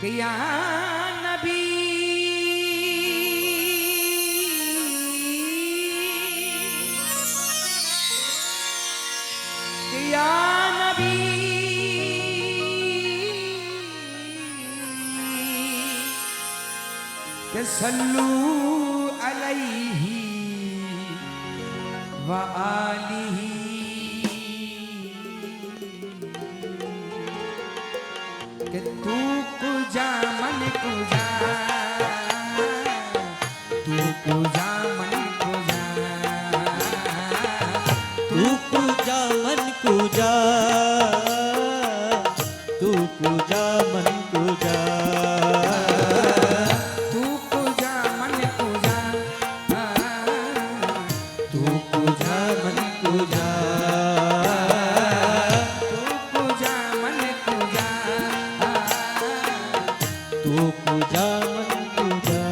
कि या नबी कि या नबी कि सल्लू अलैहि व आलिही कि तू कुजा मन कुजा तू कुजा मन कुजा तू कुजा मन कुजा तू कुजा मन कुजा तू कुजा मन कुजा तू कुजा मन कुजा तू कुजा मन कुजा तू कुजा मन कुजा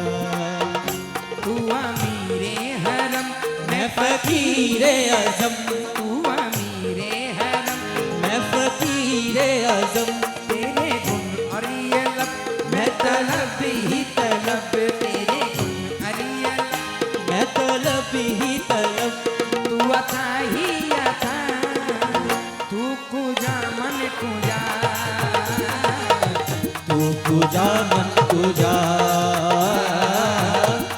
तू अमीरे हरम मैं फकीरे आजम तू अमीरे हरम मैं फकीरे आजम तेरे गुण और ये लब मैं तलब ही तलब तेरे गुण और ये लब मैं तलब ही तलब तू अथा ही अथा तू कुजा मन कुजा तू कुजा मन कुजा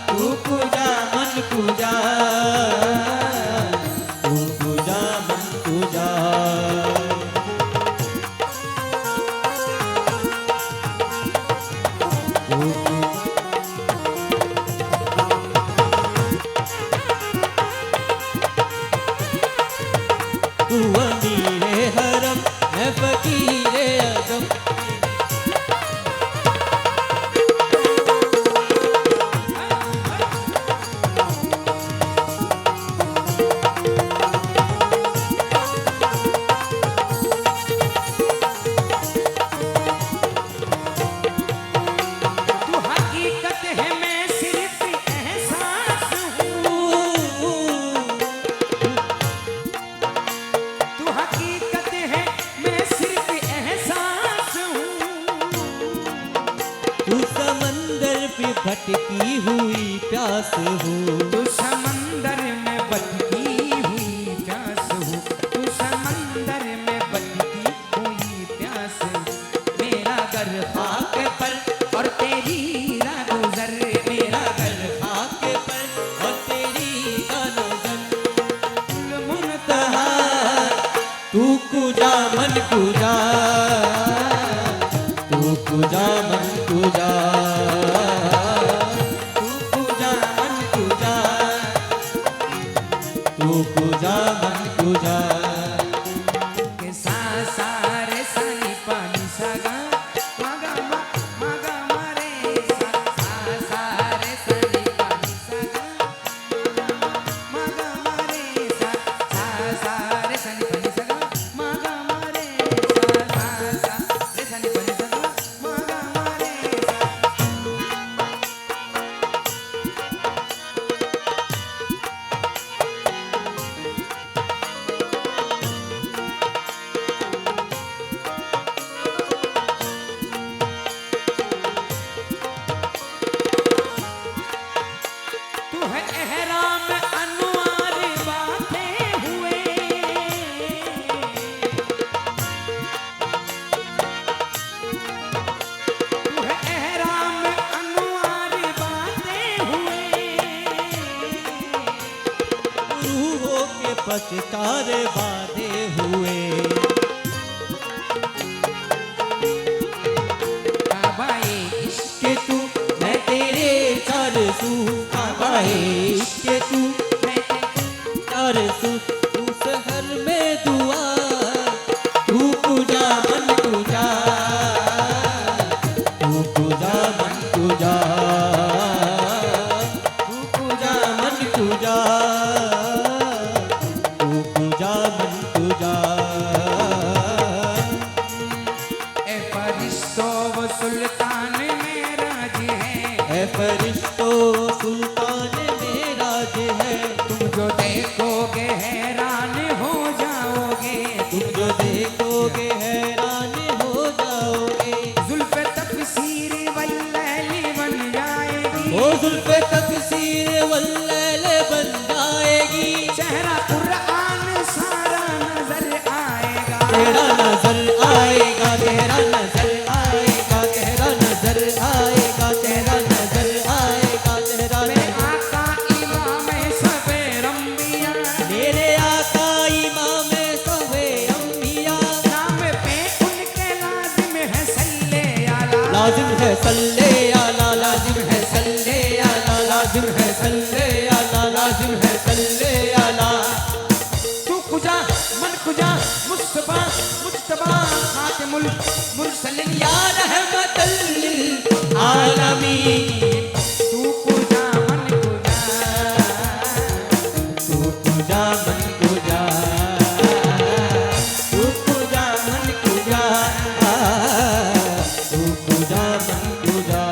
तू कुजा मन कुजा तू कुजा मन कुजा तू अमीरे हरम मैं फकीरे आजम तू हकीकत है मैं सिर्फ एहसास हूँ तू हकीकत है मैं सिर्फ एहसास हूँ तू समंदर पे भटकी हुई प्यास हो तू समंदर में बटकी हुई प्यास हूँ तू समंदर में बटकी हुई प्यास मेरा घर खाक पर और तेरी राह गुजर मेरा घर खाक पर और तेरी का नजर मुनतहा तू कुजा मन कुजा तू कुजा मन कुजा तू कुजा मन कुजा तू कुजा मन कुजा के सा सारे सनी पानी सगा मगा मगा मरे सा सारे सनी पानी सगा मगा मरे सा सारे सनी पानी सगा मगा मरे सा सारे सनी पानी सगा मगा मरे तू है एहराम अनवार बातें हुए तू है एहराम अनवार बातें हुए रूहों के पचकारे बांधे हुए काबाए इश्क के तू मैं तेरे चार सू काबाए के तू में चार सू तू शहर में दुआ तू कुजा मन कुजा तू कुजा मन कुजा तू कुजा मन कुजा तू कुजा मन कुजा ए फरिश्तो वो सुल्तान में राज है ए फरिश्तो सुल्तान में राज है तुम जो देखोगे हैरान हो जाओगे तुम जो देखोगे हैरान हो जाओगे जुल्फ तफसीर जुल्फ़े तकसीर वल्लैल बन जाएगी, चेहरा कुरान सारा नजर आएगा। तेरा नजर आएगा, तेरा नजर आएगा, तेरा नजर आएगा, तेरा नजर आएगा, तेरा मेरे आका इमाम सबे रंबिया, मेरे आका इमाम सवे अंबिया, नाम पे उनके लाजिम है सल्ले आला। लाजिम है सल्ले आला, लाजिम है सल्ले आला, लाजिम है सल्ले आला, लाजिम है सल्ले आला। तू कुजा मन कुजा मुस्तफा मुज्तबा खातिमुल मुरसलिन या रहमतल लिल आलमीन, तू कुजा मन कुजा, तू पूजा मन पूजा, तू पूजा मन पूजा, तू पूजा मन पूजा।